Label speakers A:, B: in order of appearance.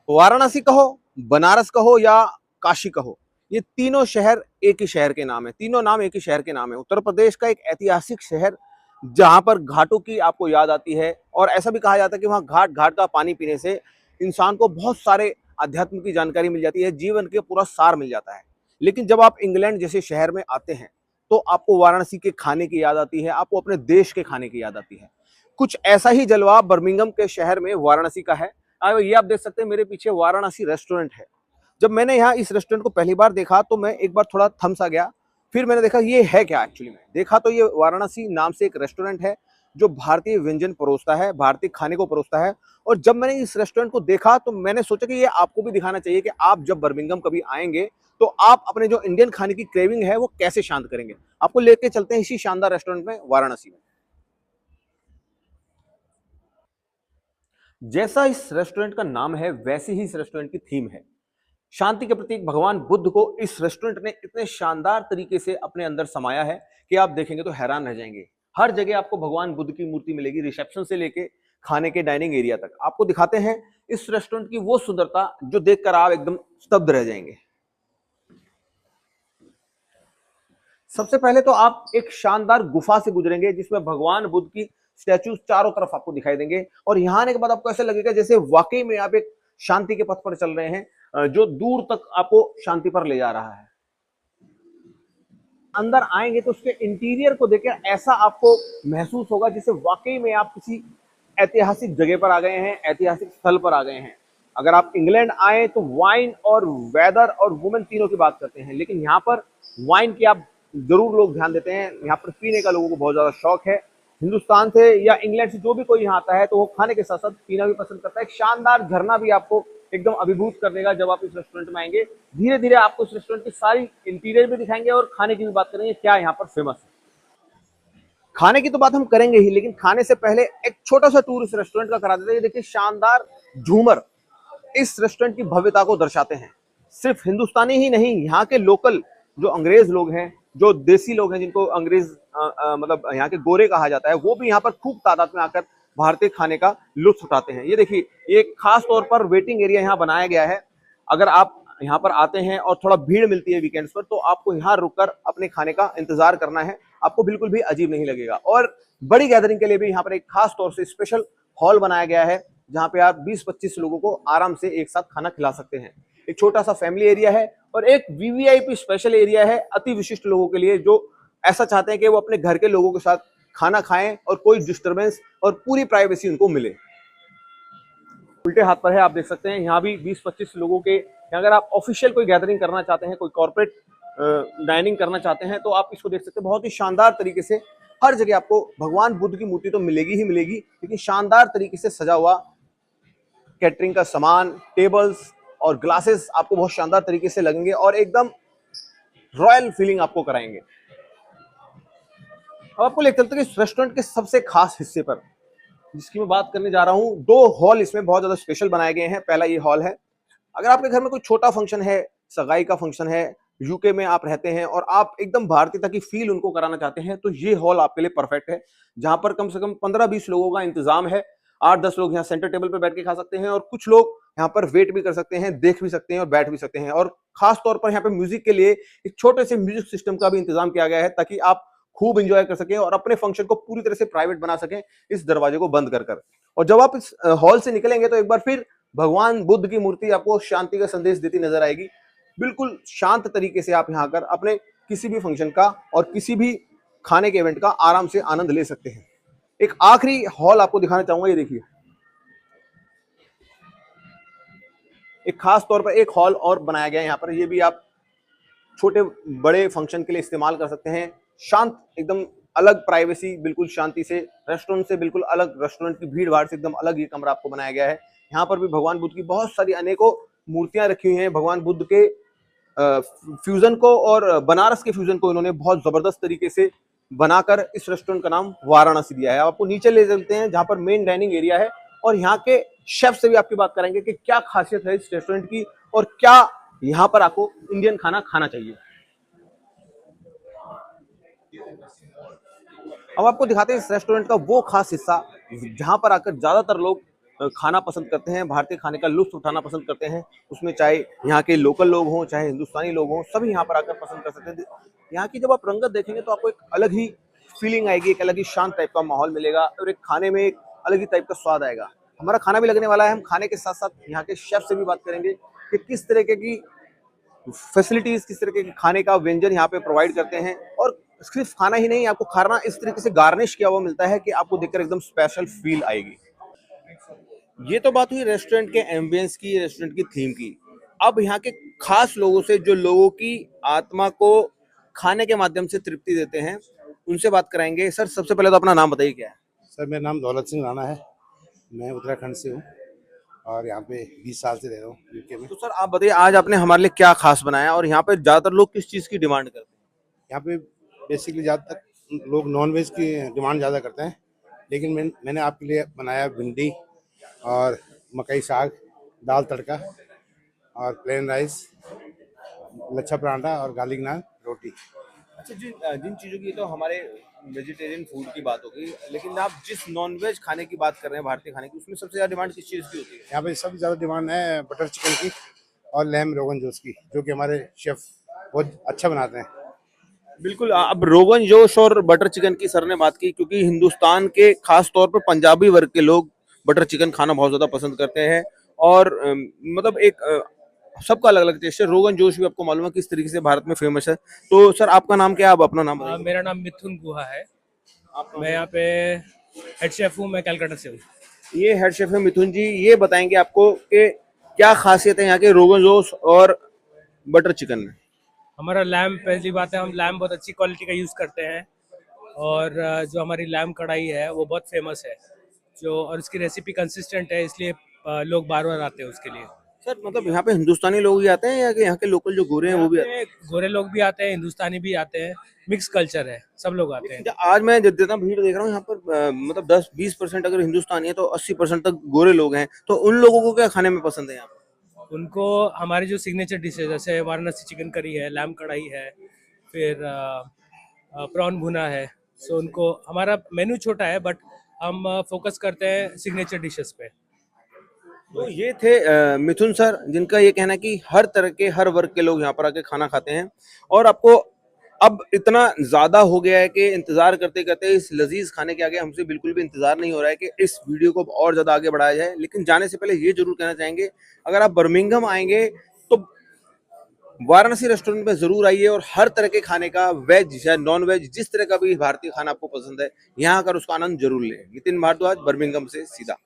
A: वाराणसी कहो, बनारस कहो या काशी कहो, ये तीनों शहर एक ही शहर के नाम है, तीनों नाम एक ही शहर के नाम है। उत्तर प्रदेश का एक ऐतिहासिक शहर जहां पर घाटों की आपको याद आती है, और ऐसा भी कहा जाता है कि वहां घाट घाट का पानी पीने से इंसान को बहुत सारे अध्यात्म की जानकारी मिल जाती है, जीवन के पूरा सार मिल जाता है। लेकिन जब आप इंग्लैंड जैसे शहर में आते हैं तो आपको वाराणसी के खाने की याद आती है, आपको अपने देश के खाने की याद आती है। कुछ ऐसा ही जलवा बर्मिंघम के शहर में वाराणसी का है। ये आप देख सकते हैं मेरे पीछे वाराणसी रेस्टोरेंट है। जब मैंने यहाँ इस रेस्टोरेंट को पहली बार देखा तो मैं एक बार थोड़ा थम सा गया, फिर मैंने देखा ये है क्या एक्चुअली में। देखा तो ये वाराणसी नाम से एक रेस्टोरेंट है जो भारतीय व्यंजन परोसता है, भारतीय खाने को परोसता है। और जब मैंने इस रेस्टोरेंट को देखा तो मैंने सोचा कि ये आपको भी दिखाना चाहिए कि आप जब बर्मिंघम कभी आएंगे तो आप अपने जो इंडियन खाने की क्रेविंग है वो कैसे शांत करेंगे। आपको लेके चलते हैं इसी शानदार रेस्टोरेंट में वाराणसी में। जैसा इस रेस्टोरेंट का नाम है वैसे ही इस रेस्टोरेंट की थीम है। शांति के प्रतीक भगवान बुद्ध को इस रेस्टोरेंट ने इतने शानदार तरीके से अपने अंदर समाया है कि आप देखेंगे तो हैरान रह जाएंगे। हर जगह आपको भगवान बुद्ध की मूर्ति मिलेगी, रिसेप्शन से लेके खाने के डाइनिंग एरिया तक। आपको दिखाते हैं इस रेस्टोरेंट की वो सुंदरता जो देखकर आप एकदम स्तब्ध रह जाएंगे। सबसे पहले तो आप एक शानदार गुफा से गुजरेंगे जिसमें भगवान बुद्ध की स्टैचू चारों तरफ आपको दिखाई देंगे, और यहाँ आने के बाद आपको ऐसा लगेगा जैसे वाकई में आप एक शांति के पथ पर चल रहे हैं, जो दूर तक आपको शांति पर ले जा रहा है। अंदर आएंगे तो उसके इंटीरियर को देखकर ऐसा आपको महसूस होगा जैसे वाकई में आप किसी ऐतिहासिक जगह पर आ गए हैं, ऐतिहासिक स्थल पर आ गए हैं। अगर आप इंग्लैंड आए तो वाइन और वेदर और वुमेन तीनों की बात करते हैं, लेकिन यहाँ पर वाइन की आप जरूर लोग ध्यान देते हैं। यहाँ पर पीने का लोगों को बहुत ज्यादा शौक है। हिंदुस्तान से या इंग्लैंड से जो भी कोई यहाँ आता है तो वो खाने के साथ साथ पीना भी पसंद करता है। एक शानदार झरना भी आपको एकदम अभिभूत कर देगा जब आप इस रेस्टोरेंट में आएंगे। धीरे धीरे आपको इस रेस्टोरेंट की सारी इंटीरियर भी दिखाएंगे और खाने की भी बात करेंगे, क्या यहाँ पर फेमस है। खाने की तो बात हम करेंगे ही, लेकिन खाने से पहले एक छोटा सा टूर इस रेस्टोरेंट का करा देते हैं। ये देखिए शानदार झूमर इस रेस्टोरेंट की भव्यता को दर्शाते हैं। सिर्फ हिंदुस्तानी ही नहीं, यहाँ के लोकल जो अंग्रेज लोग हैं, जो देसी लोग हैं, जिनको अंग्रेज मतलब यहाँ के गोरे कहा जाता है, वो भी यहाँ पर खूब तादाद में आकर भारतीय खाने का लुत्फ उठाते हैं। ये देखिए एक खास तौर पर वेटिंग एरिया यहाँ बनाया गया है। अगर आप यहाँ पर आते हैं और थोड़ा भीड़ मिलती है वीकेंड्स पर तो आपको यहाँ रुककर अपने खाने का इंतजार करना है, आपको बिल्कुल भी अजीब नहीं लगेगा। और बड़ी गैदरिंग के लिए भी यहाँ पर एक खास तौर से स्पेशल हॉल बनाया गया है जहाँ पे आप 20-25 लोगों को आराम से एक साथ खाना खिला सकते हैं। एक छोटा सा फैमिली एरिया है और एक वीवीआईपी स्पेशल एरिया है अति विशिष्ट लोगों के लिए, जो ऐसा चाहते हैं कि वो अपने घर के लोगों के साथ खाना खाएं और कोई डिस्टरबेंस और पूरी प्राइवेसी उनको मिले। उल्टे हाथ पर है, आप देख सकते हैं यहाँ भी 20-25 लोगों के। अगर आप ऑफिशियल कोई गैदरिंग करना चाहते हैं, कोई कॉर्पोरेट डाइनिंग करना चाहते हैं तो आप इसको देख सकते हैं। बहुत ही शानदार तरीके से हर जगह आपको भगवान बुद्ध की मूर्ति तो मिलेगी ही मिलेगी, लेकिन शानदार तरीके से सजा हुआ कैटरिंग का सामान, टेबल्स और ग्लासेस आपको बहुत शानदार तरीके से लगेंगे और एकदम रॉयल फीलिंग आपको कराएंगे। अब आपको लेकर चलते हैं इस रेस्टोरेंट के सबसे खास हिस्से पर, जिसकी मैं बात करने जा रहा हूं। दो हॉल इसमें बहुत ज्यादा स्पेशल बनाए गए हैं। पहला ये हॉल है, अगर आपके घर में कोई छोटा फंक्शन है, सगाई का फंक्शन है, यूके में आप रहते हैं और आप एकदम भारतीयता की फील उनको कराना चाहते हैं, तो ये हॉल आपके लिए परफेक्ट है, जहां पर कम से कम 15-20 लोगों का इंतजाम है। 8-10 लोग यहाँ सेंटर टेबल पर बैठ के खा सकते हैं और कुछ लोग यहाँ पर वेट भी कर सकते हैं, देख भी सकते हैं और बैठ भी सकते हैं। और खास तौर पर यहाँ पे म्यूजिक के लिए एक छोटे से म्यूजिक सिस्टम का भी इंतजाम किया गया है ताकि आप खूब इंजॉय कर सकें और अपने फंक्शन को पूरी तरह से प्राइवेट बना सकें इस दरवाजे को बंद कर। और जब आप इस हॉल से निकलेंगे तो एक बार फिर भगवान बुद्ध की मूर्ति आपको शांति का संदेश देती नजर आएगी। बिल्कुल शांत तरीके से आप यहाँ आकर अपने किसी भी फंक्शन का और किसी भी खाने के इवेंट का आराम से आनंद ले सकते हैं। एक आखिरी हॉल आपको दिखाना चाहूंगा, ये देखिए एक खास तौर पर एक हॉल और बनाया गया है यहाँ पर। ये भी आप छोटे बड़े फंक्शन के लिए इस्तेमाल कर सकते हैं। शांत, एकदम अलग प्राइवेसी, बिल्कुल शांति से, रेस्टोरेंट से बिल्कुल अलग, रेस्टोरेंट की भीड़ भाड़ से एकदम अलग ये कमरा आपको बनाया गया है। यहाँ पर भी भगवान बुद्ध की बहुत सारी अनेकों मूर्तियां रखी हुई हैं। भगवान बुद्ध के फ्यूजन को और बनारस के फ्यूजन को इन्होंने बहुत जबरदस्त तरीके से बनाकर इस रेस्टोरेंट का नाम वाराणसी दिया है। आपको नीचे ले चलते हैं जहां पर मेन डाइनिंग एरिया है और यहाँ के शेफ से भी आपकी बात करेंगे कि क्या खासियत है इस रेस्टोरेंट की और क्या यहाँ पर आपको इंडियन खाना खाना चाहिए। अब आपको दिखाते हैं इस रेस्टोरेंट का वो खास हिस्सा जहां पर आकर ज्यादातर लोग खाना पसंद करते हैं, भारतीय खाने का लुत्फ उठाना पसंद करते हैं, उसमें चाहे यहाँ के लोकल लोग हों, चाहे हिंदुस्तानी लोग हों, सभी यहाँ पर आकर पसंद कर सकते हैं। यहाँ की जब आप रंगत देखेंगे तो आपको एक अलग ही फीलिंग आएगी, एक अलग ही शांत टाइप का माहौल मिलेगा और एक खाने में एक अलग ही टाइप का स्वाद आएगा। हमारा खाना भी लगने वाला है, हम खाने के साथ साथ यहाँ के शेफ से भी बात करेंगे कि किस तरीके की फैसिलिटीज, किस तरीके के खाने का व्यंजन यहाँ पे प्रोवाइड करते हैं। और सिर्फ खाना ही नहीं, आपको खाना इस तरीके से गार्निश किया हुआ मिलता है कि आपको देखकर एकदम स्पेशल फील आएगी। ये तो बात हुई रेस्टोरेंट के एम्बियंस की, रेस्टोरेंट की थीम की। अब यहाँ के खास लोगों से, जो लोगों की आत्मा को खाने के माध्यम से तृप्ति देते हैं, उनसे बात कराएंगे। सर, सबसे पहले तो अपना नाम बताइए, क्या है?
B: सर, मेरा नाम दौलत सिंह राणा है। मैं उत्तराखंड से हूँ और यहाँ पे 20 साल से रह रहा हूँ यूके में।
A: तो सर आप बताइए, आज आपने हमारे लिए क्या खास बनाया और यहाँ पे ज्यादातर लोग किस चीज की डिमांड करते हैं?
B: यहाँ पे बेसिकली ज़्यादातर लोग नॉनवेज की डिमांड ज़्यादा करते हैं, लेकिन मैंने आपके लिए बनाया भिंडी और मकई साग, दाल तड़का और प्लेन राइस, लच्छा पराठा और गार्लिक नान रोटी।
A: अच्छा, जिन जिन चीज़ों की तो हमारे वेजिटेरियन फूड की बात होगी, लेकिन आप जिस नॉनवेज खाने की बात कर रहे हैं, भारतीय खाने की, उसमें सबसे ज़्यादा डिमांड किस चीज़ की होती है?
B: यहाँ पे सबसे ज़्यादा डिमांड है बटर चिकन की और लैम रोगन जोश की, जो कि हमारे शेफ़ बहुत अच्छा बनाते हैं।
A: बिल्कुल। अब रोगन जोश और बटर चिकन की सर ने बात की, क्योंकि हिंदुस्तान के खास तौर पर पंजाबी वर्ग के लोग बटर चिकन खाना बहुत ज़्यादा पसंद करते हैं। और मतलब एक सबका अलग अलग टेस्ट है। रोगन जोश भी आपको मालूम है किस तरीके से भारत में फेमस है। तो सर आपका नाम क्या है? आप अपना नाम बताइए।
C: मेरा नाम मिथुन गुहा है। मैं यहाँ पे हेड शेफ हूँ। मैं कलकत्ता से हूँ।
A: ये हेड शेफ है मिथुन जी। ये बताएंगे आपको कि क्या खासियत है यहाँ के रोगन जोश और बटर चिकन में।
C: हमारा लैम्प, पहली बात है, हम लैम्प बहुत अच्छी क्वालिटी का यूज़ करते हैं और जो हमारी लैम्प कढ़ाई है वो बहुत फेमस है, और इसकी रेसिपी कंसिस्टेंट है, इसलिए लोग बार बार आते हैं उसके लिए।
A: सर मतलब यहाँ पे हिंदुस्तानी लोग ही आते हैं या कि यहाँ के लोकल जो गोरे हैं वो भी आते हैं?
C: गोरे लोग भी आते हैं, हिंदुस्तानी भी आते हैं, मिक्स कल्चर है, सब लोग आते हैं।
A: आज मैं जितना भीड़ देख रहा हूँ यहाँ पर, मतलब 10-20% अगर हिंदुस्तानी है तो 80% तक गोरे लोग हैं। तो उन लोगों को क्या खाने में पसंद है यहाँ पर?
C: उनको हमारी जो सिग्नेचर डिशेज, जैसे वाराणसी चिकन करी है, लैम्प कढ़ाई है, फिर प्रॉन भुना है। सो उनको, हमारा मेनू छोटा है बट हम फोकस करते हैं सिग्नेचर डिशेस पे।
A: तो ये थे मिथुन सर, जिनका ये कहना है कि हर तरह के, हर वर्ग के लोग यहाँ पर आके खाना खाते हैं। और आपको अब इतना ज्यादा हो गया है कि इंतजार करते करते इस लजीज खाने के आगे हमसे बिल्कुल भी इंतजार नहीं हो रहा है कि इस वीडियो को और ज्यादा आगे बढ़ाया जाए। लेकिन जाने से पहले ये जरूर कहना चाहेंगे, अगर आप बर्मिंघम आएंगे तो वाराणसी रेस्टोरेंट में जरूर आइए और हर तरह के खाने का, वेज या नॉन वेज, जिस तरह का भी भारतीय खाना आपको पसंद है, यहाँ आकर उसका आनंद जरूर लें। नितिन भारद्वाज, बर्मिंघम से सीधा।